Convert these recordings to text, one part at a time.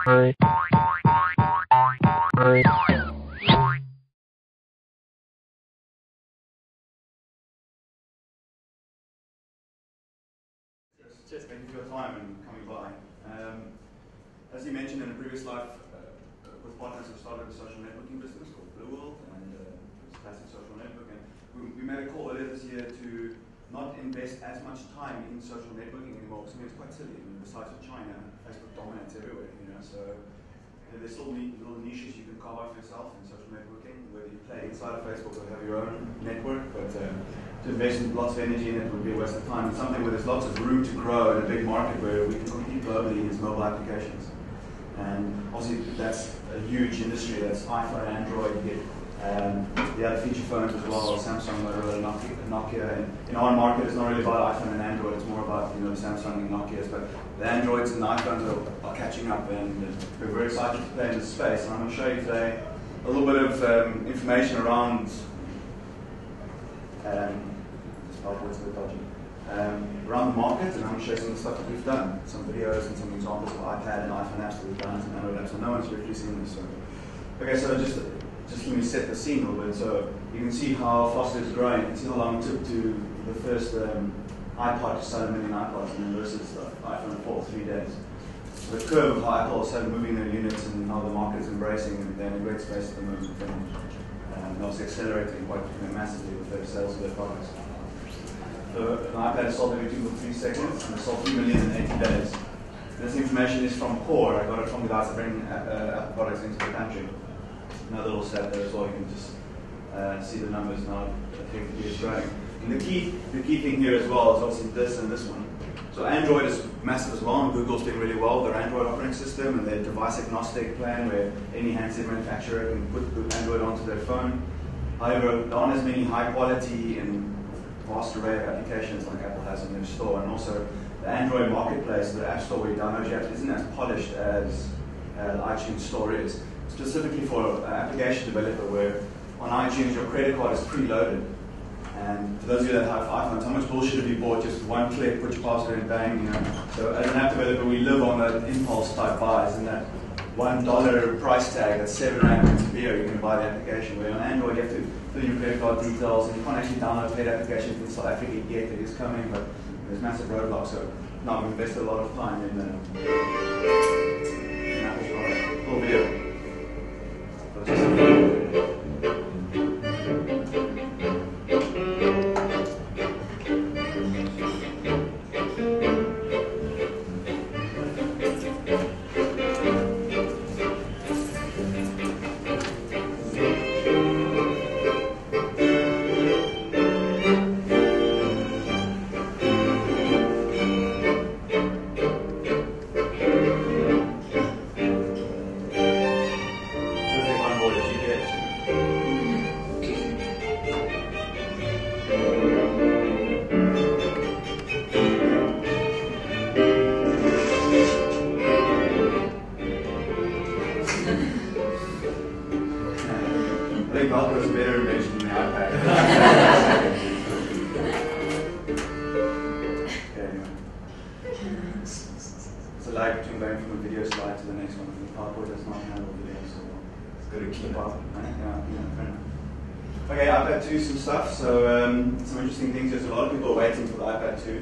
Cheers, thank you for your time and coming by. As you mentioned in a previous life, with partners who started a social networking business called Blue World, and it's a classic social network. And we made a call earlier this year to not invest as much time in social networking anymore, because I mean, it's quite silly. I mean, besides for China, Facebook dominates everywhere, you know. So there's still little niches you can carve out for yourself in social networking, whether you play inside of Facebook or have your own network. But to invest lots of energy in it would be a waste of time. It's something where there's lots of room to grow in a big market where we can compete globally is mobile applications. And obviously that's a huge industry. That's iPhone, Android, you get the other feature phones as well, Samsung, Motorola, Nokia. And in our market, it's not really about iPhone and Android. It's more about Samsung and Nokia's. But the Androids and the iPhones are catching up, and we're very excited to play in this space. And I'm going to show you today a little bit of information around. Around the market, and I'm going to show you some of the stuff that we've done, some videos and some examples of iPad and iPhone apps that we've done, and Android apps, and no one's really seen this. So, okay, so just let me set the scene a little bit. So you can see how fast it's growing. You can see how long it took to the first iPod to sell 1 million iPods, and then versus the iPhone 4, 3 days. So the curve of how Apple started moving their units and how the market is embracing, and they're in a great space at the moment, and also accelerating quite massively with their sales of their products. So an iPad is sold every 2 or 3 seconds, and it's sold 3 million in 80 days. This information is from Core. I got it from the guys that bring Apple products into the country. Another little stat there as well. You can just see the numbers now. Effectively it's growing. And the key thing here as well is obviously this and this one. So Android is massive as well, and Google's doing really well with their Android operating system and their device agnostic plan, where any handset manufacturer can put Android onto their phone. However, there aren't as many high quality and vast array of applications like Apple has in their store, and also the Android marketplace, the App Store where you download your apps, isn't as polished as the iTunes Store is. Specifically for an application developer, where on iTunes your credit card is preloaded. And for those of you that have iPhones, how much bullshit have you bought? Just one click, put your password in, bang, you know. So as an app developer, we live on that impulse type buys, and that $1 price tag, that's 7 rand into beer, you can buy the application. Where on Android, you have to fill in your credit card details, and you can't actually download paid applications in South Africa yet. It is coming, but there's massive roadblocks. So now we've invested a lot of time in Apple's product. Cool video. Was a better invention than the iPad. Okay, anyway. It's a lag between going from a video slide to the next one. The PowerPoint does not handle video, so it's good to keep up. Okay, iPad 2, some stuff. So some interesting things. There's a lot of people waiting for the iPad 2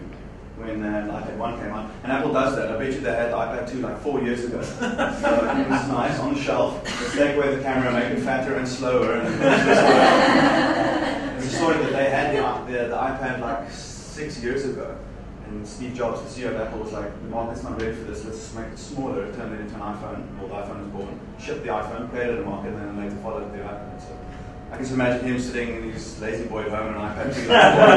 when the iPad 1 came out. And Apple does that. I bet you they had the iPad 2 like 4 years ago. So it's nice, on the shelf. Let's take away the camera, make it fatter and slower. And there's a story that they had the iPad like 6 years ago. And Steve Jobs, the CEO of Apple, was like, the market's not ready for this, let's make it smaller, turn it into an iPhone. Well, the iPhone was born, shipped the iPhone, created a market, and then later followed the iPad. So I can just imagine him sitting in his lazy boy at home on an iPad 2 like 4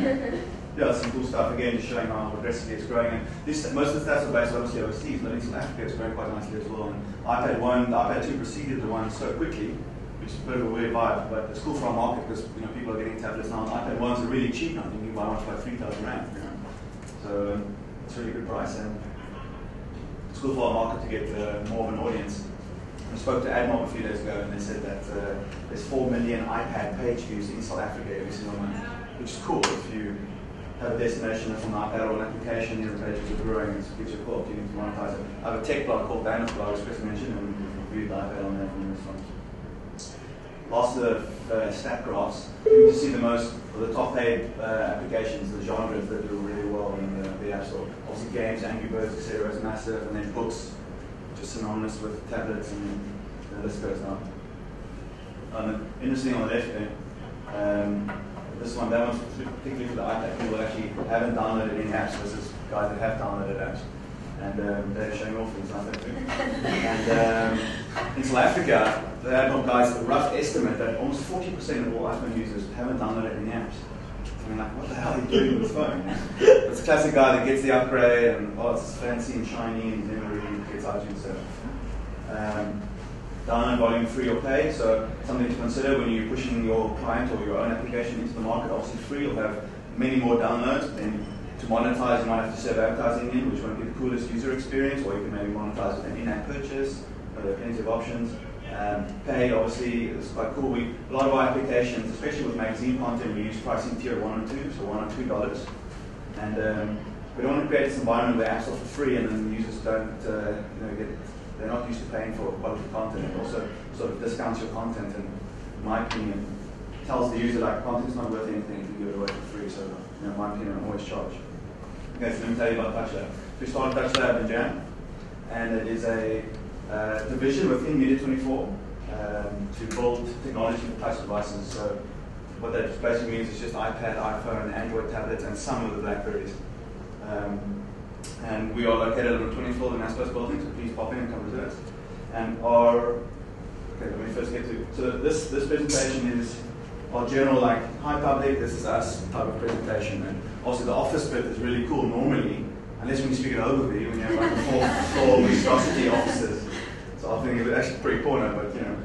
years ago. Yeah, some cool stuff again, just showing how aggressively it's growing. And most of the stats are based obviously overseas, but in South Africa it's growing quite nicely as well. And iPad 1, the iPad 2 preceded the one so quickly, which is a bit of a weird vibe, but it's cool for our market because people are getting tablets now. And iPad 1s are really cheap now. I think you can buy one for like 3,000 rand. So it's a really good price, and it's cool for our market to get more of an audience. I spoke to AdMob a few days ago, and they said that there's 4 million iPad page views in South Africa every single month, which is cool if you have a destination from an iPad or an application, your pages are growing, it gives you a call, you need to monetize it. I have a tech blog called Banner's blog, as Chris mentioned, and we've reviewed the iPad on there from this one. Last of the stat graphs, you can see the most, or the top paid applications, the genres that do really well in the App Store. Obviously games, Angry Birds, etc. is massive, and then books, just synonymous with tablets, and the list goes on. Interesting on the left there, this one, that one's particularly for the iPad. People actually haven't downloaded any apps versus guys that have downloaded apps. And they're showing off things like that too. And in South Africa, the ad guys, a rough estimate that almost 40% of all iPhone users haven't downloaded any apps. I mean, like, what the hell are you doing with this phone? It's a classic guy that gets the upgrade and, oh, it's fancy and shiny and never really gets iTunes. So, download volume free or pay, so something to consider when you're pushing your client or your own application into the market. Obviously free, you'll have many more downloads. Then to monetize, you might have to serve advertising in, which won't be the coolest user experience, or you can maybe monetize with an in-app purchase. There are plenty of options. Paid, obviously, is quite cool. A lot of our applications, especially with magazine content, we use pricing tier 1 and 2, so $1 or $2. And we don't want to create this environment where apps are for free and then users don't, they're not used to paying for quality content. It also sort of discounts your content, and in my opinion, tells the user like content's not worth anything if you give it away for free. So, in my opinion, I always charge. Okay, so let me tell you about Touchlab. We started Touchlab in Jan, and it is a division within Media 24 to build technology for touch devices. So, what that basically means is just iPad, iPhone, Android tablets, and some of the Blackberries. And we are located on the 20th floor of the Naspers building, so please pop in and come visit us. And okay, let me first get to, so this presentation is our general, like, hi public, this is us type of presentation. And also the office bit is really cool normally, unless when you speak an overview, when you have like a 4th floor monstrosity offices. So I think it's actually pretty porno, but you know.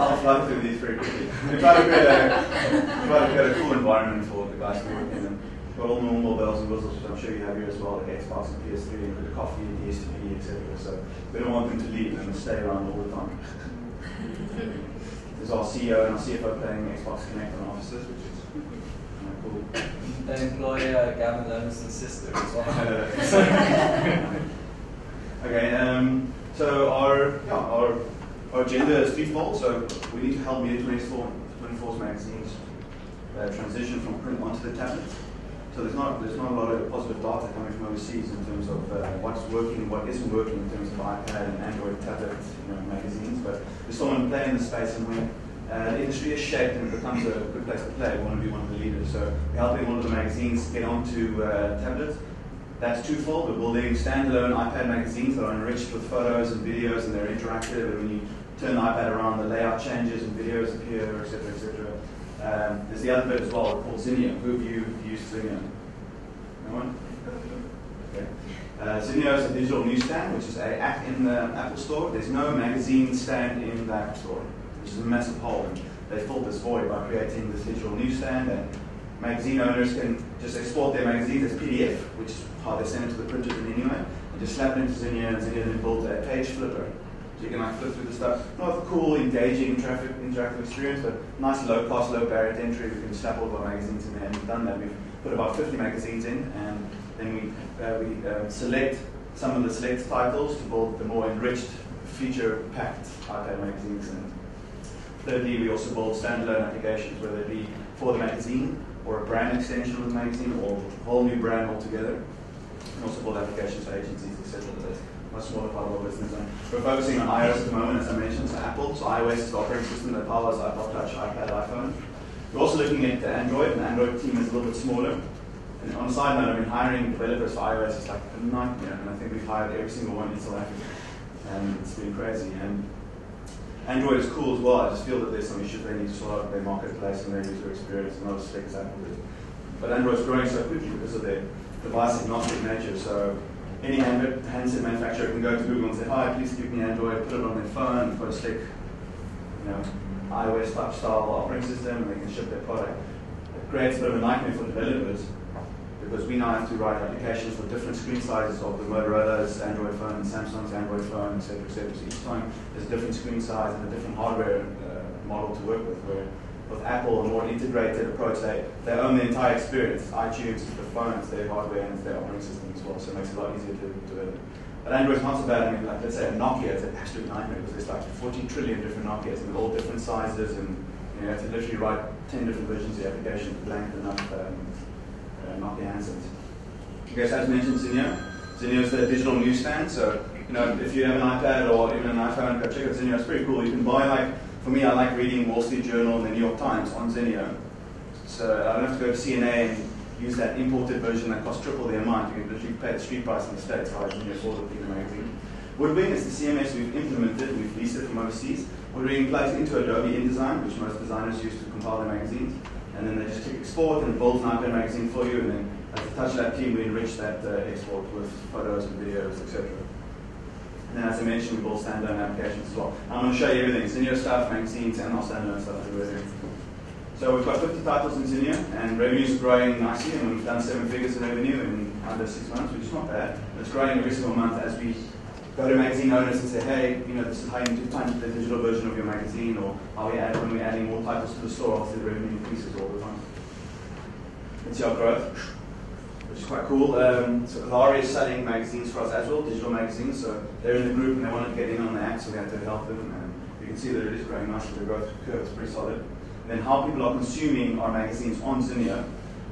I'll fly through these very quickly. We try to create a cool environment for the guys to work in. And got all normal bells and whistles, which I'm sure you have here as well, like Xbox and PS3, and the coffee, DSTV, etc. So we don't want them to leave and stay around all the time. There's our CEO and our CFO playing Xbox Connect on offices, which is cool. They employ Gavin Levison's sister as well. Okay, so our agenda is threefold. So we need to help Media 24's magazines transition from print onto the tablet. So there's not a lot of positive data coming from overseas in terms of what's working and what isn't working in terms of iPad and Android tablet magazines. But we're still want to play in the space, and when the industry is shaped and it becomes a good place to play, we want to be one of the leaders. So we're helping one of the magazines get onto tablets. That's twofold. We're building standalone iPad magazines that are enriched with photos and videos, and they're interactive. And when you turn the iPad around, the layout changes and videos appear, etc., etc. There's the other bit as well called Zinio. Who of you used Zinio? No one? Okay. Zinio is a digital newsstand, which is an app in the Apple Store. There's no magazine stand in the App Store, which is a massive hole. And they filled this void by creating this digital newsstand. And magazine owners can just export their magazines as PDF, which is how they send it to the printers in anyway, and just slap it into Zinio, and Zinio then builds a page flipper. So you can like flip through the stuff. Not a cool, engaging, interactive experience, but nice low cost, low barrier to entry. We can slap all of our magazines in there, and we've done that. We've put about 50 magazines in, and then we select some of the select titles to build the more enriched, feature-packed iPad magazines. And thirdly, we also build standalone applications, whether it be for the magazine or a brand extension of the magazine, or a whole new brand altogether. And also build applications for agencies, etc. That's a much smaller part of our business. And we're focusing on iOS at the moment, as I mentioned, so Apple. So iOS is the operating system that powers iPod Touch, iPad, iPhone. We're also looking at Android, and the Android team is a little bit smaller. And on a side note, I've been hiring developers for iOS. It's like a nightmare, and I think we've hired every single one in South Africa. And it's been crazy. And Android is cool as well. I just feel that there's some issues they need to sort out their marketplace and their user experience, and not as slick as Apple is. But Android's growing so quickly because of their device agnostic nature. So any handset manufacturer can go to Google and say, hi, please give me Android, put it on their phone, put a slick, iOS type style operating system, and they can ship their product. It creates a bit of a nightmare for developers, because we now have to write applications for different screen sizes of the Motorola's Android phone and Samsung's Android phone, etc., etc. So each time there's a different screen size and a different hardware model to work with, where with Apple, a more integrated approach. They own the entire experience. iTunes, the phone, it's their hardware, and it's their operating system as well, so it makes it a lot easier to develop. But Android's not so bad. I mean, like, let's say a Nokia, it's an absolute nightmare because there's like 40 trillion different Nokias and all different sizes, and you have to literally write 10 different versions of the application to blank enough Nokia handsets. Okay, so as mentioned, Zinio. Zinio is the digital newsstand. So, if you have an iPad or even an iPhone, go check out Zinio. It's pretty cool. You can buy, like, for me, I like reading Wall Street Journal and the New York Times on Zinio. So I don't have to go to CNA and use that imported version that costs triple the amount. You can literally pay the street price in the States via Zinio for the magazine. Woodwing is the CMS we've implemented. We've leased it from overseas. Woodwing plugs into Adobe InDesign, which most designers use to compile their magazines. And then they just click export and it builds an iPad magazine for you. And then as the Touchlab team, we enrich that export with photos and videos, etc. And then as I mentioned, we build standalone applications as well. I'm going to show you everything. Zinio stuff, magazines, and our standalone stuff everywhere. So we've got 50 titles in Zinio, and revenues are growing nicely, and we've done 7 figures in revenue in under 6 months, which is not bad. It's growing every single month as we go to magazine owners and say, hey, this is how you do the digital version of your magazine, or how when we're adding more titles to the store, obviously the revenue increases all the time. It's our growth, which is quite cool. So Kalari is selling magazines for us as well, digital magazines. So they're in the group and they wanted to get in on the act, so we had to help them. And you can see that it is growing nicely. The growth curve is pretty solid. And then how people are consuming our magazines on Zinio.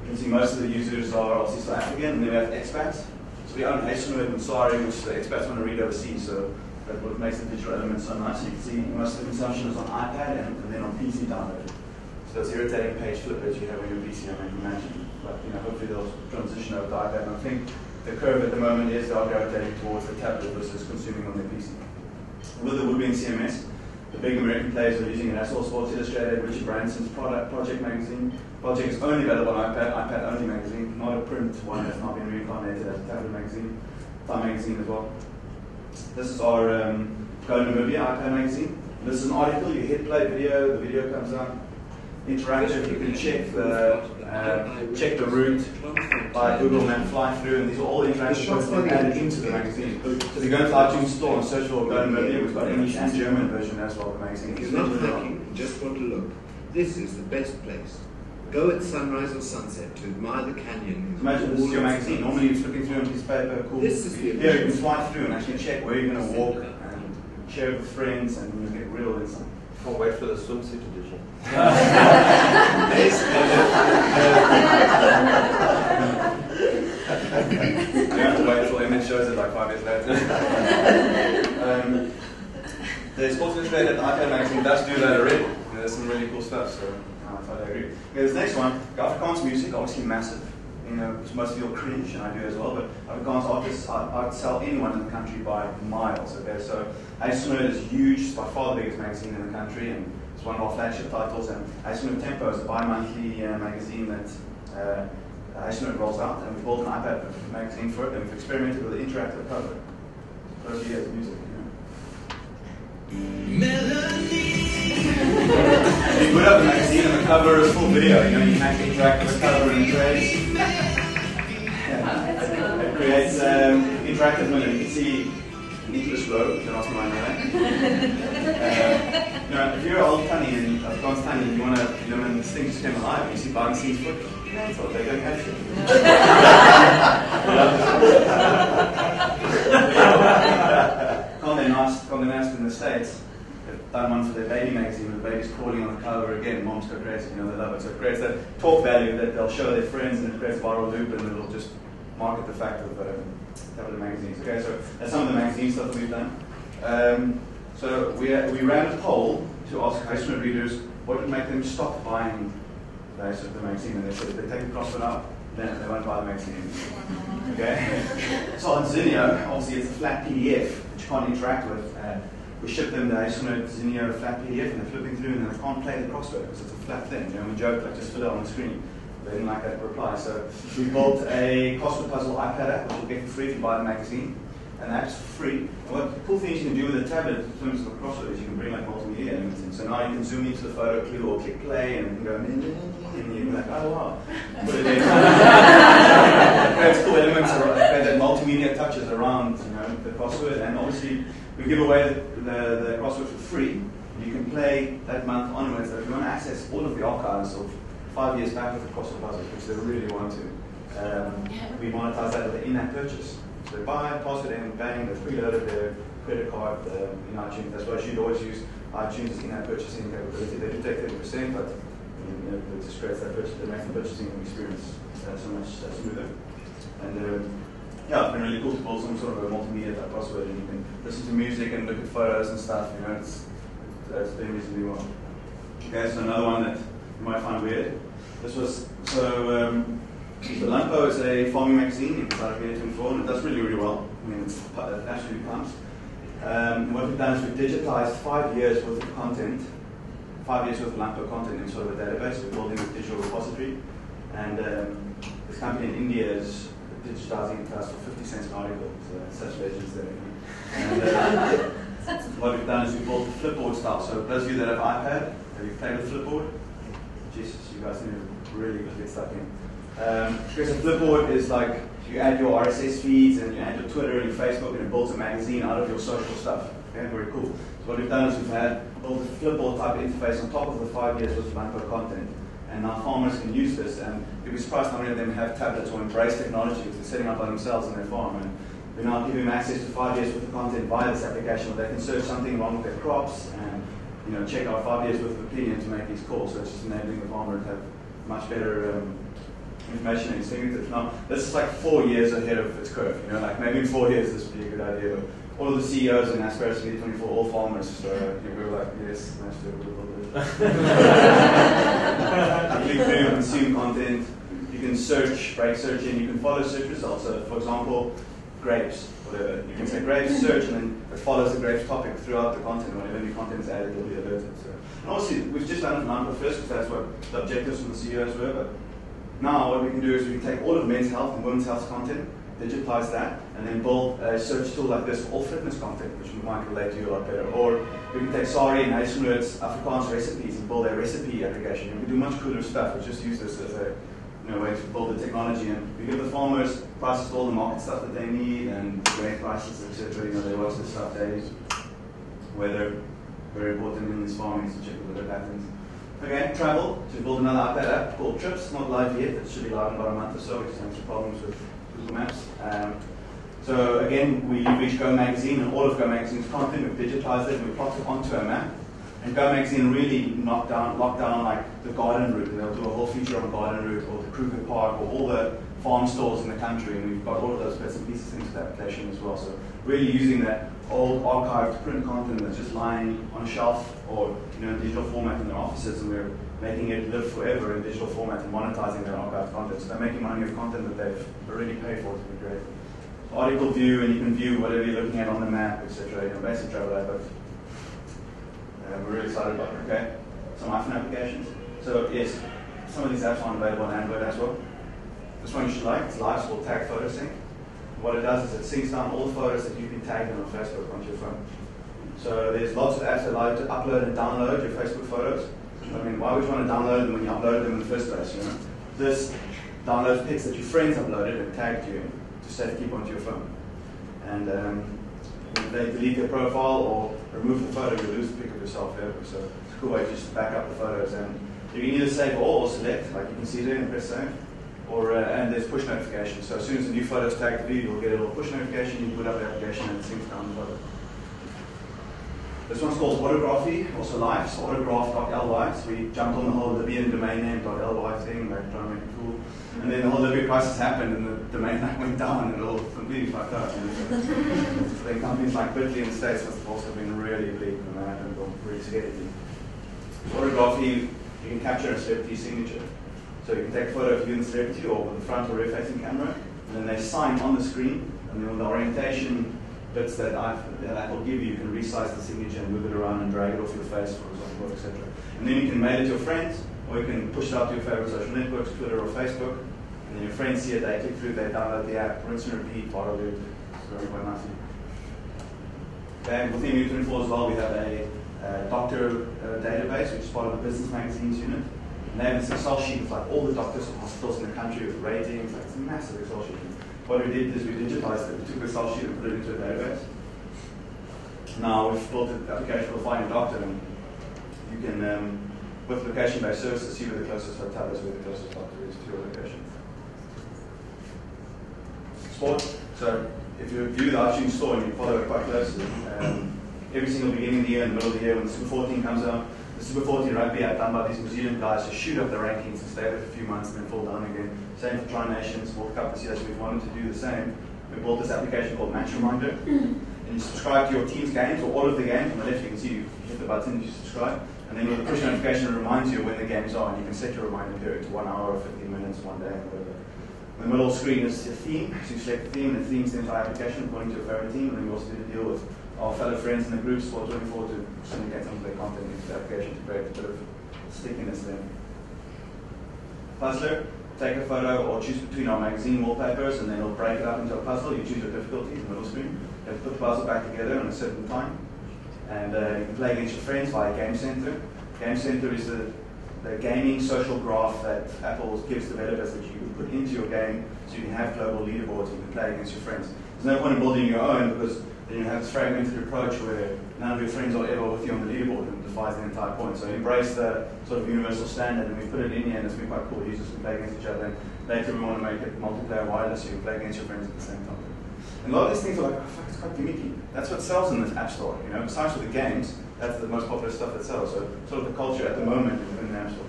You can see most of the users are obviously South African, and then we have expats. So we own Hazelwood and Sari, which the expats want to read overseas. So that's what makes the digital element so nice. You can see most of the consumption is on iPad and then on PC download. So those irritating page flippers you have on your PC, I can imagine. But hopefully they'll transition over to iPad. And I think the curve at the moment is they are gravitating towards the tablet versus consuming on their PC. With the Woodwing CMS, the big American players are using it. That's all Sports Illustrated, Richard Branson's Project magazine. Project is only available on iPad, iPad only magazine, not a print one that's not been reincarnated as a tablet magazine. Time magazine as well. This is our Go Namibia iPad magazine. This is an article, you hit play video, the video comes up. Interactive, you can check the route by Google Map fly through, and these are all interactive added into the magazine. So if you go into iTunes store and search for Go Namibia, we've got English and German version as well of the magazine. It's not hacking, just want to look. This is the best place. Go at sunrise or sunset to admire the canyon. Imagine this is your magazine. Normally you're flipping through on a piece of paper, cool. This is the Here you can fly through and actually check where you're going to walk and share with friends, and you get real insight. Can't wait for the swimsuit edition. You have to wait until Emmett shows it like 5 years later. The Sports Illustrated iPad magazine does do that already. There's some really cool stuff, so I totally agree. Okay, this next one, Afrikaans music, obviously massive. Most of you will cringe, and I do as well, but Afrikaans artists outsell anyone in the country by miles. Okay, so Huisgenoot is huge, it's by far the biggest magazine in the country, and it's one of our flagship titles. And Huisgenoot Tempo is a bi-monthly magazine that Huisgenoot rolls out, and we built an iPad magazine for it, and we've experimented with an interactive cover. 30 years of music. You put up the magazine and the cover is full video. You can actually interact with the cover and trades. It creates interactive minute. You can see Nicholas Rowe, don't ask me why I know that. If you're an old tunny and Afrikaans tunny and you want to, when this thing just came alive and you see behind the scenes foot, so they're going to catch it. Condé Nast in the States, they've done one for their baby magazine with babies crawling on the cover again. Moms go crazy, they love it. So it creates that talk value that they'll show their friends, and it creates a viral loop, and it'll just market the fact of tablet magazines. Okay, so that's some of the magazine stuff that we've done. So we ran a poll to ask Huisgenoot readers what would make them stop buying the magazine, and they said if they take the CrossFit out, then they won't buy the magazine. Okay? So on Zinio, obviously it's a flat PDF that you can't interact with. We ship them the Huisgenoot Zinio flat PDF, and they're flipping through, and then they can't play the crossword because it's a flat thing. We joke, like, just fill it on the screen. They didn't like that reply. So we built a crossword puzzle iPad app, which you'll get for free if you buy the magazine. And the app's free. And what the cool things you can do with a tablet in terms of a crossword is you can bring like multimedia elements in. So now you can zoom into the photo clue or click play, and you can go, and you can be like, oh wow. Put it in. Creates cool elements, that multimedia touches around the crossword. And obviously we give away the crossword for free. You can play that month onwards. If you want to access all of the archives of 5 years back with the crossword puzzles, which they really want to, we monetize that with an in-app purchase. So they buy, pass it in, bang, they've preloaded their credit card in iTunes. That's why I should always use iTunes in-app purchasing capability. They do take 30%, but it just creates that makes the purchasing experience so much smoother. And yeah, it's been really cool to build some sort of a multimedia type password, and you can listen to music and look at photos and stuff. It's been reasonably well. Okay, so another one that you might find weird. This was so Lampo is a farming magazine inside of 24, and it does really well. I mean, it absolutely counts. What we've done is we've digitized 5 years worth of content, 5 years worth of Lampo content in sort of a database. We're building a digital repository, and this company in India is digitizing it for us for 50 cents an article. So such legends there. And what we've done is we've built a Flipboard style. So those of you that have iPad, have you played with Flipboard? Jesus, you guys need to really get stuck in. Because a Flipboard is like you add your RSS feeds and you add your Twitter and your Facebook, and it builds a magazine out of your social stuff. Okay, very cool. So what we've done is we've built a Flipboard type interface on top of the 5 years worth of Lampo content. And now farmers can use this, and you'll be surprised how many of them have tablets or embrace technology because they're setting up by themselves in their farm. And we now give them access to 5 years worth of content via this application where they can search something wrong with their crops and check out 5 years worth of opinion to make these calls. So it's just enabling the farmer to have much better information at his fingertips. Now, this is like 4 years ahead of its curve. Like maybe in 4 years this would be a good idea. But all of the CEOs in Aspiracy 24, all farmers, so we were like, yes, let's do it. You can consume content, you can search, break search in, you can follow search results. So, for example, grapes, whatever. You can say grapes, search, and then it follows the grapes topic throughout the content. Whenever new content is added, you'll be alerted. So, and obviously, we've just done it for Lampo first because that's what the objectives from the CEOs were. But now, what we can do is we can take all of men's health and women's health content, digitize that, and then build a search tool like this for all fitness content, which might relate to you a lot better. Or we can take Sari and Nationwords Afrikaans recipes and build a recipe application. And we do much cooler stuff. We just use this as a way to build the technology, and we give the farmers prices for all the market stuff that they need and grain prices, etc. They watch this stuff daily. Weather, very important in this farming to check the weather patterns. Okay, travel. So we build another iPad app called Trips. Not live yet. It should be live in about a month or so, which has some problems with Google Maps. So again, we leverage Go Magazine and all of Go Magazine's content. We've digitized it and we plot it onto a map. And Go Magazine really locked down like the garden route. And they'll do a whole feature on the garden route or the Kruger Park or all the farm stores in the country. And we've got all of those bits and pieces into the application as well. So really using that old archived print content that's just lying on a shelf or in digital format in their offices, and we're making it live forever in digital format and monetizing their archived content. So they're making money of content that they've already paid for to be great. Article view, and you can view whatever you're looking at on the map, etc. Basic travel app, but we're really excited about it. Okay, some iPhone applications. So yes, some of these apps are available on Android as well. This one you should like. It's live, it's called Tag Photo Sync. What it does is it syncs down all the photos that you've been tagged on Facebook onto your phone. So there's lots of apps that allow you to upload and download your Facebook photos. I mean, why would you want to download them when you uploaded them in the first place? This downloads pics that your friends uploaded and tagged you in to save keep onto your phone. And if they delete their profile or remove the photo, you lose the pic of yourself forever. So it's a cool way to just back up the photos. And you can either save all or select, like you can see there and press save. And there's push notifications. So as soon as a new photo is tagged to you, you'll get a little push notification. You put up the application and it syncs down the photo. This one's called Autography, also live, so autograph.ly. So we jumped on the whole Libyan domain name.ly thing, like trying to make it cool. And then the whole Libya crisis happened and the domain name went down and it all completely fucked up. Then companies like Bitly in the States must have also been really bleak when that happened, or really scary. Autography, you can capture a celebrity signature. So you can take a photo of you and the celebrity or with the front or rear facing camera, and then they sign on the screen, and then with the orientation bits that will give you, you can resize the signature and move it around and drag it off your face, for example, etc. And then you can mail it to your friends, or you can push it out to your favorite social networks, Twitter or Facebook, and then your friends see it, they click through, they download the app, rinse and repeat, part of it. It's very quite nice. And within U24 as well, we have a doctor database, which is part of the business magazines unit. And they have this Excel sheet with like all the doctors and hospitals in the country with ratings. Like, it's a massive Excel sheet. What we did is we digitized it. We took the Excel sheet and put it into a database. Now we've built an application for finding a doctor, and You can, with location-based services, see where the closest hotel is, where the closest doctor is to your location. Sport. So if you view the iTunes store and you follow it quite closely, every single beginning of the year and the middle of the year when the Super 14 comes out, the Super 14 rugby are done by these New Zealand guys to shoot up the rankings and stay there for a few months and then fall down again. Same for Tri-Nations, World Cup this year, so we've wanted to do the same. We built this application called Match Reminder, and you subscribe to your team's games, or all of the games. On the left you can see you hit the button and you subscribe, and then with a push notification it reminds you when the games are, and you can set your reminder period to 1 hour, 15 minutes, 1 day, whatever. In the middle screen is the theme, so you select the theme, and the theme sends our application according to your favorite team, and then we also do the deal with our fellow friends in the groups for 24 to syndicate some of their content into the application to create a bit of stickiness there. Puzzler, take a photo or choose between our magazine wallpapers, and then it'll break it up into a puzzle. You choose your difficulty in the middle screen. You have to put the puzzle back together in a certain time, and you can play against your friends via Game Center. Game Center is the gaming social graph that Apple gives developers that you can put into your game, so you can have global leaderboards and you can play against your friends. There's no point in building your own, because then you have this fragmented approach where none of your friends are ever with you on the leaderboard, and it defies the entire point. So embrace the sort of universal standard, and we put it in here, and it's been quite cool. Users can play against each other, and later we want to make it multiplayer wireless, so you can play against your friends at the same time. And a lot of these things are like, oh fuck, it's quite gimmicky. That's what sells in this app store, you know. Besides for the games, that's the most popular stuff that sells. So sort of the culture at the moment within the app store.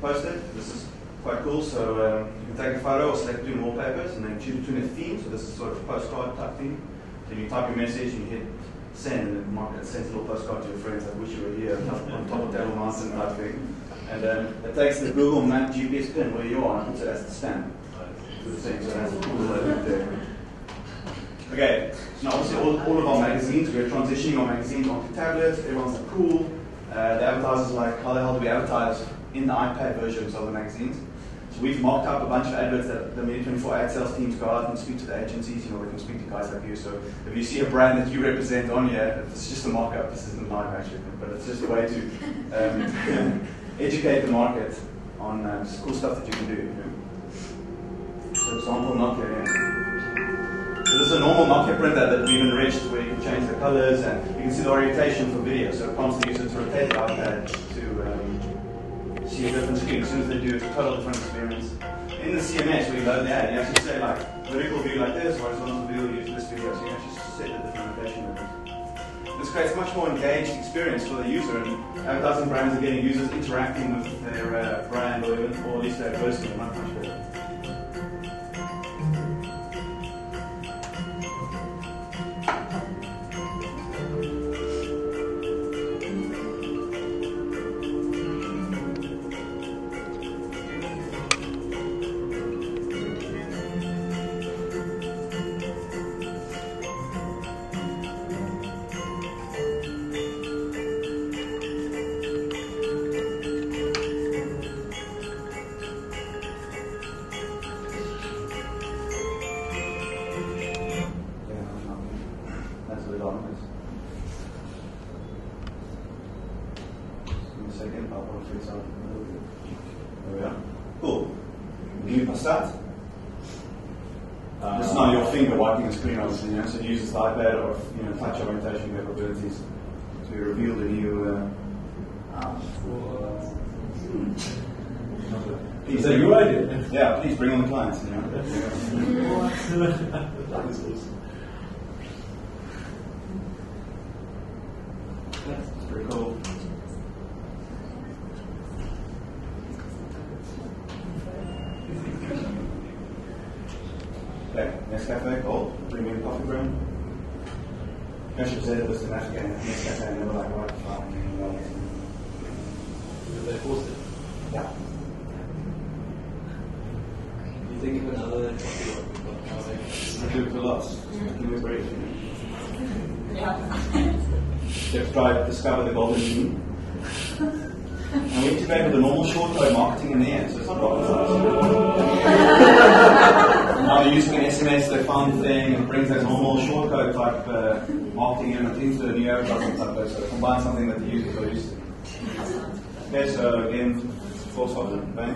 Post-it, this is quite cool. So you can take a photo or select between wallpapers, and then choose between a theme. So this is sort of a postcard type theme. So you type your message and you hit send, and then it sends a little postcard to your friends. I wish you were here on top of Table Mountain type thing. And it takes the Google Map GPS pin where you are and puts it as the stamp to the thing. So that's a cool element there. Okay, so now obviously all of our magazines, we're transitioning our magazines onto tablets. Everyone's like, cool. The advertisers are like, how the hell do we advertise in the iPad versions of the magazines? So we've mocked up a bunch of adverts that the Mini24 ad sales teams go out and speak to the agencies. You know, they can speak to guys like you. So if you see a brand that you represent on here, it's just a mock-up. This isn't live actually, but it's just a way to educate the market on cool stuff that you can do. You know? For example, Nokia. Yeah. So this is a normal Nokia printer that we've enriched, where you can change the colors and you can see the orientation for video. So it prompts the user to rotate the iPad to see a different screen. As soon as they do, it's a total different experience. In the CMS, where you load the ad, you actually say like vertical view like this, horizontal view, use this video. So you actually set the different rotation levels. This creates a much more engaged experience for the user, and advertising brands are getting users interacting with their brand, or at least their advertisement much better. Cool. New Passat. This is not your finger wiping the screen, obviously. You know, so it uses the iPad or touch orientation capabilities to reveal the new. Is that your idea? Yeah, please bring on the clients. You know. That's pretty cool. Okay, Nescafe Gold, premium coffee brand. I should say that this is Nescafe, I never like right to Did they post it? Yeah. Do you think of another coffee or I do it for lots. Give me a break. Yeah. Let's try to discover the golden mean. And we integrate with the normal short-code marketing in the end, so it's not rocket science. Now they're using an SMS, they found the thing, and it brings that normal short-code type marketing in into a new advertising type, so combine something that the users are used to. Okay, so again, full stop, bang.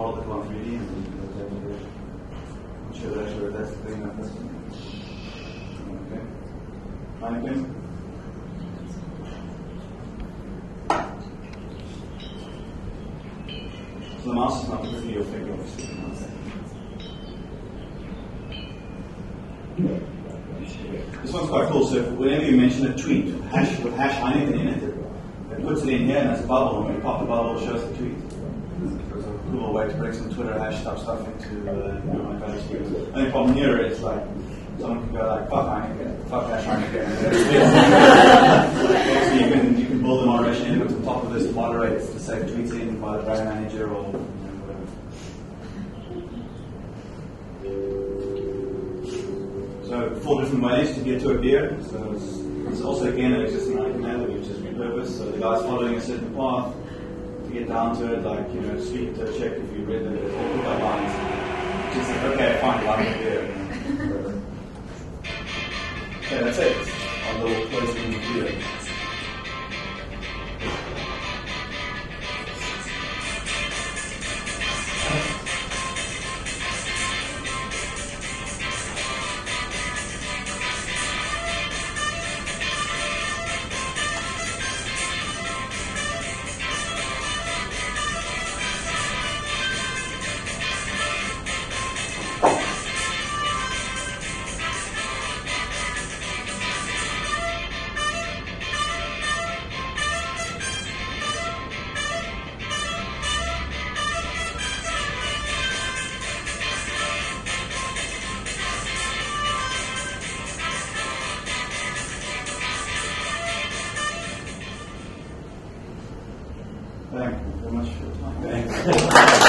particle on 3D and we'll take a look. I'm sure that actually that's the thing that this. Okay. Heineken. So the mouse is not particularly your finger, obviously. This one's quite cool. So whenever you mention a tweet with hash Heineken in it, it puts it in here and there's a bubble. And when you pop the bubble, it shows the tweet. So it's a cool way to bring some Twitter hash stuff into my page. The only problem here is like someone can go like fuck Heineken, fuck hash Heineken. Obviously you can build a moderation input on top of this to moderate to say tweets in by the brand manager or whatever. So 4 different ways to get to a beer. So it's also again an existing item which is repurposed. So the guy's following a certain path to get down to it, like speak to a check if you read the pickup lines. Just like, okay, fine, buy a beer. Okay, that's it. Our little closing beer. Thank you very much for your time. Thanks.